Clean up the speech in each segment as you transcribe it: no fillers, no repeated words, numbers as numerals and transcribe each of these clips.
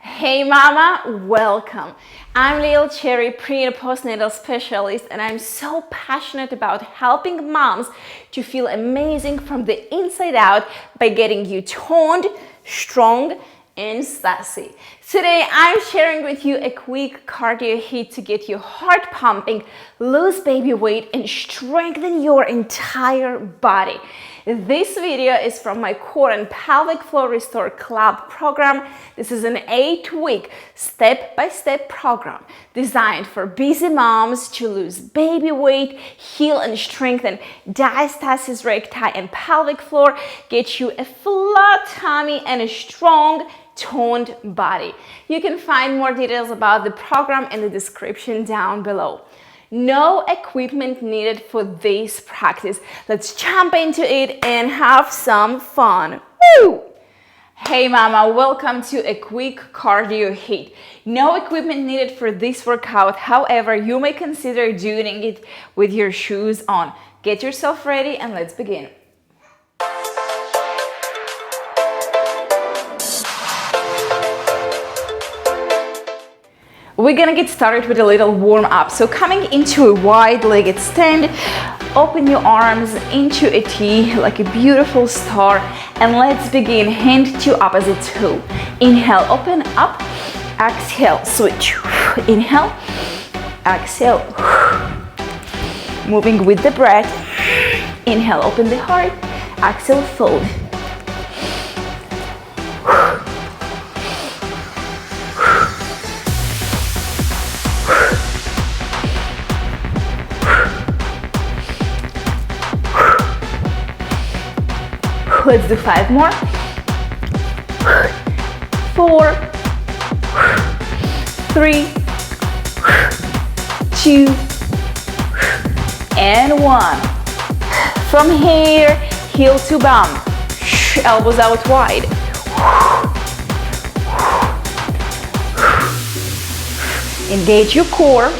Hey mama, welcome. I'm little Cherry, pre and postnatal specialist, and I'm so passionate about helping moms to feel amazing from the inside out by getting you toned, strong, and sassy. Today I'm sharing with you a quick cardio hit to get your heart pumping, lose baby weight, and strengthen your entire body. This video is from my Core and Pelvic Floor Restore Club program. This is an 8-week step-by-step program designed for busy moms to lose baby weight, heal and strengthen diastasis recti and pelvic floor, get you a flat tummy and a strong, toned body. You can find more details about the program in the description down below. No equipment needed for this practice. Let's jump into it and have some fun. Woo! Hey mama, welcome to a quick cardio hit. No equipment needed for this workout. However, you may consider doing it with your shoes on. Get yourself ready and let's begin. We're gonna get started with a little warm up. So coming into a wide-legged stand, open your arms into a T like a beautiful star, and let's begin hand to opposite toe. Inhale, open up, exhale, switch. Inhale, exhale. Moving with the breath. Inhale, open the heart, exhale, fold. Let's do 5 more. 4, 3, 2, and 1. From here, heel to bum. Elbows out wide. Engage your core.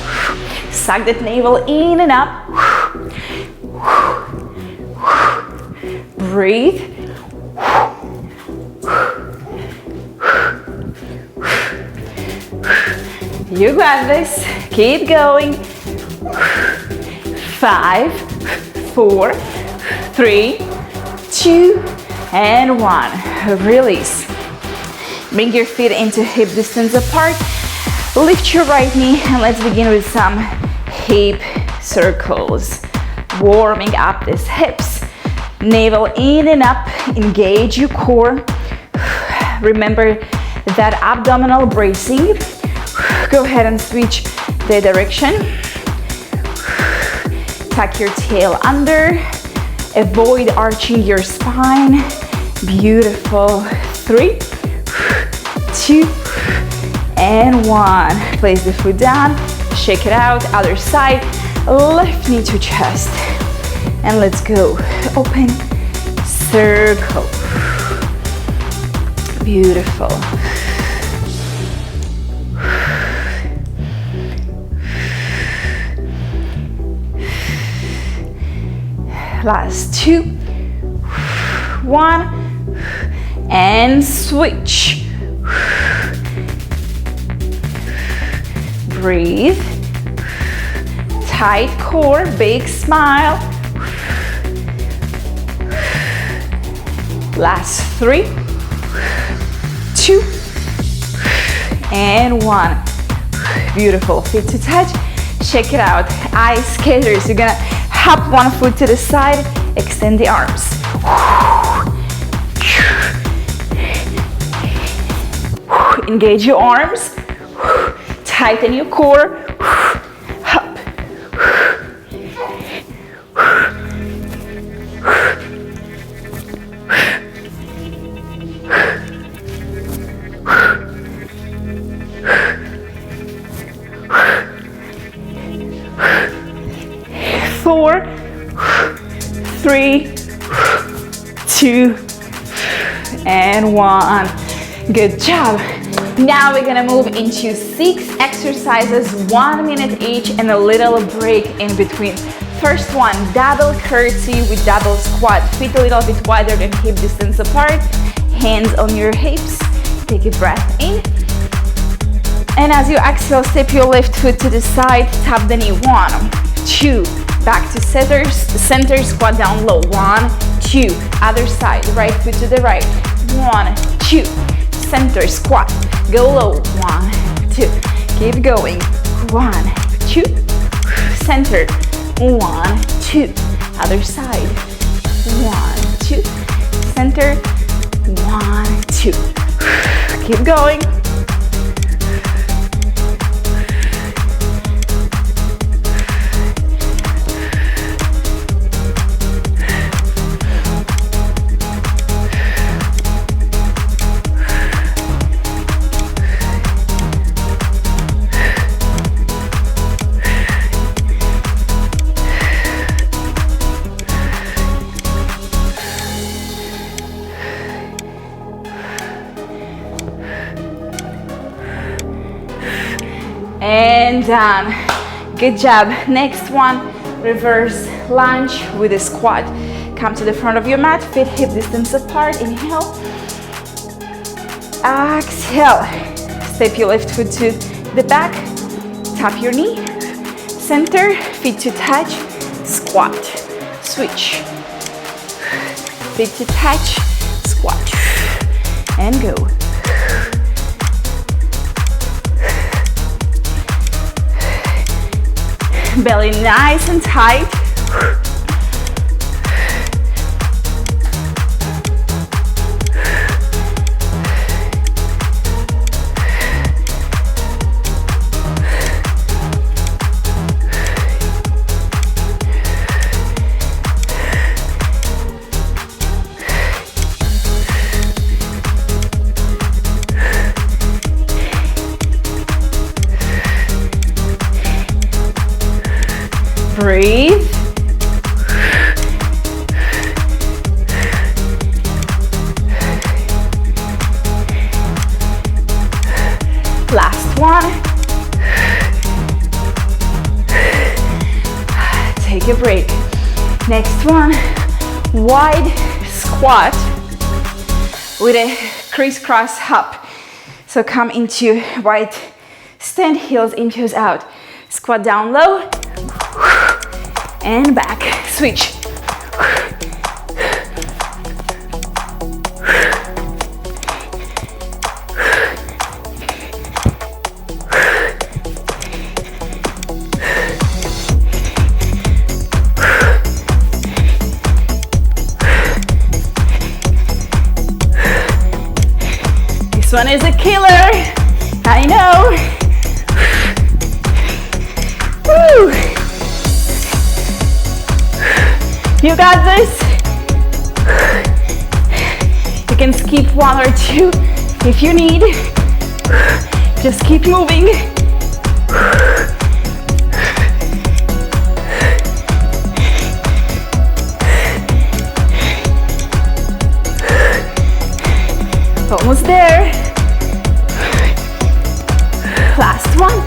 Suck that navel in and up. Breathe. You got this. Keep going. 5, 4, 3, 2, and 1. Release. Bring your feet into hip distance apart. Lift your right knee and let's begin with some hip circles. Warming up these hips. Navel in and up. Engage your core. Remember that abdominal bracing. Go ahead and switch the direction. Tuck your tail under. Avoid arching your spine. Beautiful. 3, 2, and 1. Place the foot down. Shake it out. Other side. Left knee to chest. And let's go. Open. Circle. Beautiful. Last 2, 1, and switch. Breathe. Tight core, big smile. Last 3, 2, and 1. Beautiful. Feet to touch. Shake it out. Eyes skaters. You're gonna hop one foot to the side, extend the arms. Engage your arms, tighten your core. Up. 4, 3, 2, and 1. Good job. Now we're gonna move into 6 exercises, 1 minute each, and a little break in between. First one, double curtsy with double squat. Feet a little bit wider than hip distance apart. Hands on your hips. Take a breath in And as you exhale, step your left foot to the side, tap the knee. 1, 2, back to center, squat down low. 1, 2, other side, right foot to the right. 1, 2, center, squat, go low. 1, 2, keep going. 1, 2, center. 1, 2, other side. 1, 2, center. 1, 2, keep going. And done. Good job. Next one, reverse lunge with a squat. Come to the front of your mat, feet hip distance apart. Inhale. Exhale. Step your left foot to the back. Tap your knee. Center, feet to touch. Squat. Switch. Feet to touch. Squat. And go. Belly nice and tight. Breathe. Last one. Take a break. Next one, wide squat with a crisscross hop. So come into wide stand, heels in, toes out. Squat down low. And back, switch. This one is a killer, I know. Woo. You got this. You can skip 1 or 2 if you need. Just keep moving. Almost there. Last one.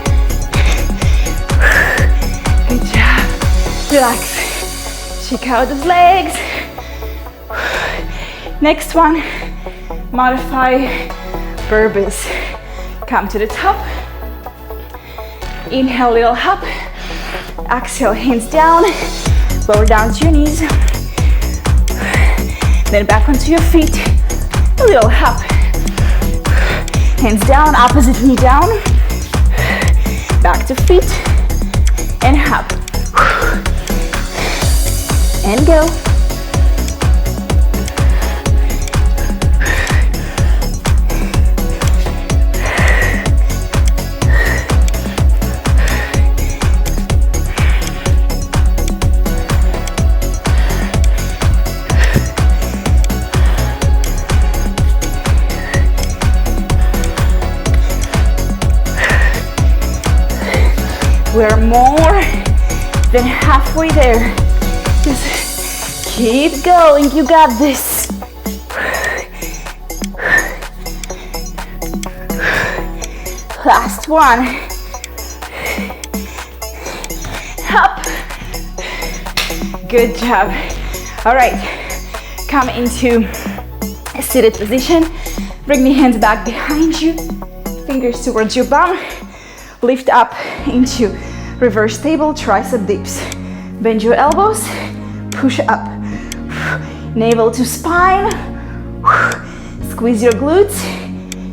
Good job. Relax. Check out those legs. Next one, modify burpees. Come to the top. Inhale, little hop. Exhale, hands down. Lower down to your knees. Then back onto your feet. A little hop. Hands down, opposite knee down. Back to feet. And hop. And go. We're more than halfway there. Just keep going, you got this. Last one. Up. Good job. All right, come into a seated position. Bring the hands back behind you, fingers towards your bum. Lift up into reverse table, tricep dips. Bend your elbows, push up. Navel to spine. Squeeze your glutes,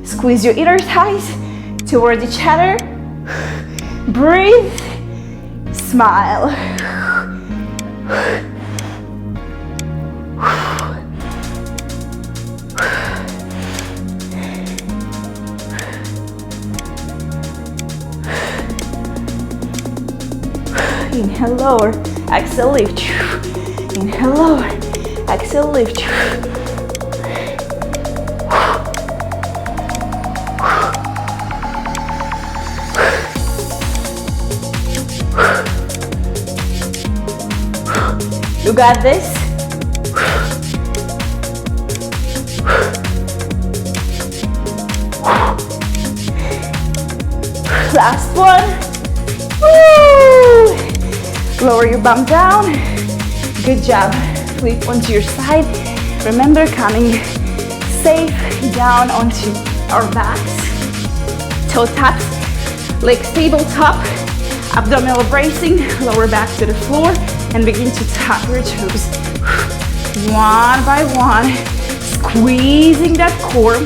squeeze your inner thighs towards each other. Breathe, smile. Inhale, lower, exhale, lift. Inhale, lower, exhale, lift. You got this. Last one. Woo! Lower your bum down. Good job. Flip onto your side. Remember, coming safe down onto our backs. Toe taps, legs tabletop, abdominal bracing, lower back to the floor, and begin to tap your toes. One by one, squeezing that core.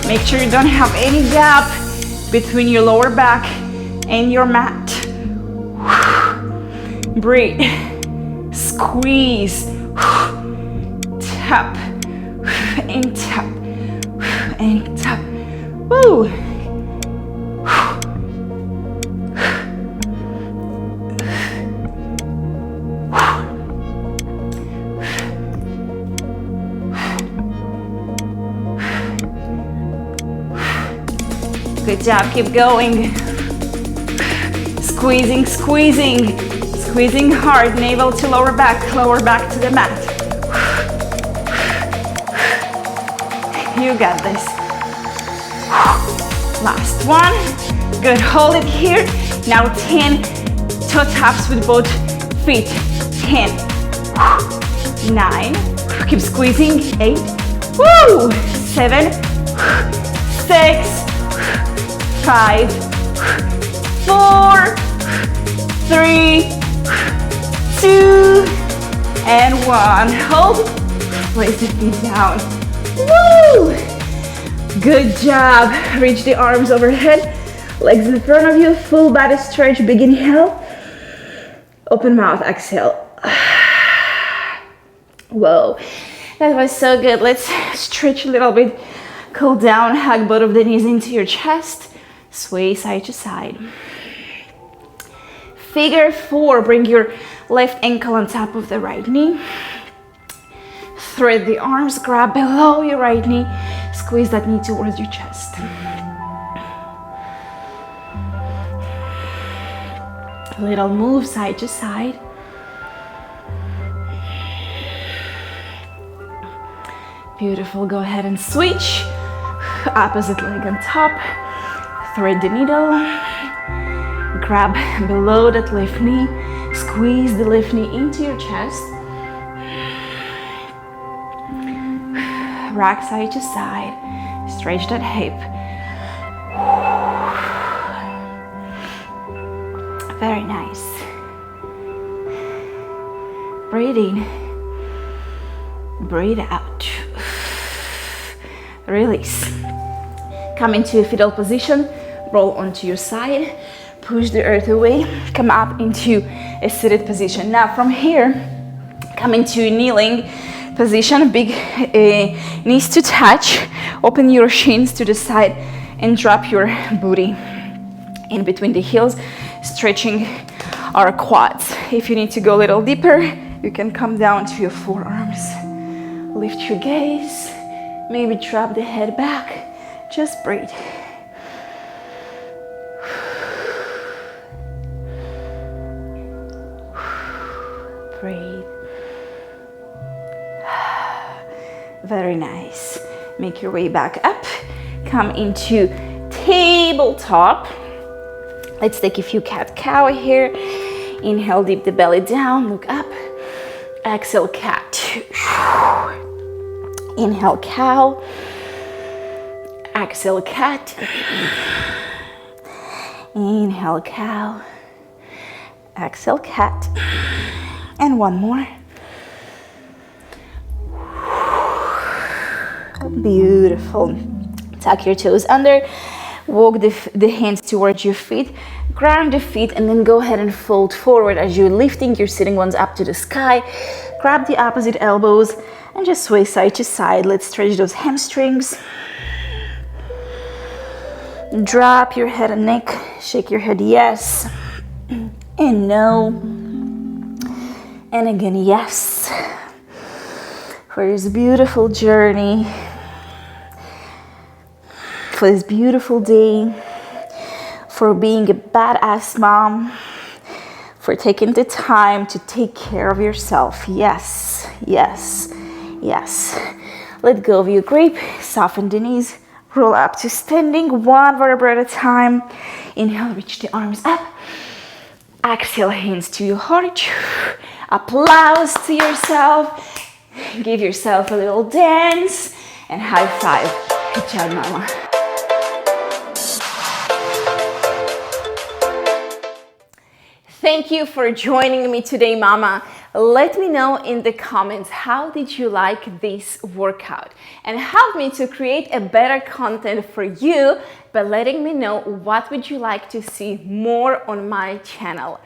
Make sure you don't have any gap between your lower back and your mat. Breathe, squeeze, tap, and tap, and tap. Woo! Good job, keep going. Squeezing, squeezing, squeezing hard, navel to lower back to the mat. You got this. Last one. Good, hold it here. Now 10 toe taps with both feet. 10, 9, keep squeezing, 8, woo, 7, 6, 5, 4, 3, 2, and 1. Hold, place the feet down. Woo! Good job. Reach the arms overhead, legs in front of you, full body stretch. Big inhale, open mouth, exhale. Whoa, that was so good. Let's stretch a little bit, cool down, hug both of the knees into your chest, sway side to side. Figure 4, bring your left ankle on top of the right knee. Thread the arms, grab below your right knee, squeeze that knee towards your chest. Little move side to side. Beautiful, go ahead and switch. Opposite leg on top. Thread the needle. Grab below that left knee. Squeeze the left knee into your chest. Rock side to side. Stretch that hip. Very nice. Breathe in. Breathe out. Release. Come into a fetal position. Roll onto your side. Push the earth away. Come up into a seated position. Now from here, come into a kneeling position. Big knees to touch. Open your shins to the side and drop your booty in between the heels, stretching our quads. If you need to go a little deeper, you can come down to your forearms. Lift your gaze. Maybe drop the head back. Just breathe. Breathe. Very nice. Make your way back up. Come into tabletop. Let's take a few cat-cow here. Inhale, dip the belly down, look up. Exhale, cat. Inhale, cow. Exhale, cat. Inhale, cow. Exhale, cat. And one more. Beautiful. Tuck your toes under. Walk the hands towards your feet. Ground the feet and then go ahead and fold forward as you're lifting your sitting ones up to the sky. Grab the opposite elbows and just sway side to side. Let's stretch those hamstrings. Drop your head and neck. Shake your head yes and no. And again, yes. For this beautiful journey, for this beautiful day, for being a badass mom, for taking the time to take care of yourself. Yes, yes, yes. Let go of your grip, soften the knees, roll up to standing, one vertebra at a time. Inhale, reach the arms up. Exhale, hands to your heart. Applause to yourself. Give yourself a little dance and high five. Good job, mama. Thank you for joining me today, mama. Let me know in the comments, how did you like this workout? And help me to create a better content for you by letting me know what would you like to see more on my channel.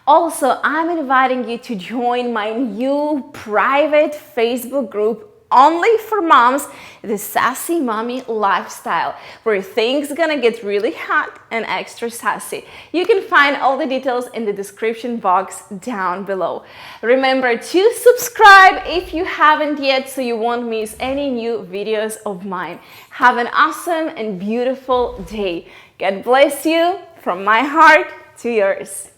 Also, I'm inviting you to join my new private Facebook group only for moms, the Sassy Mommy Lifestyle, where things gonna get really hot and extra sassy. You can find all the details in the description box down below. Remember to subscribe if you haven't yet so you won't miss any new videos of mine. Have an awesome and beautiful day. God bless you from my heart to yours.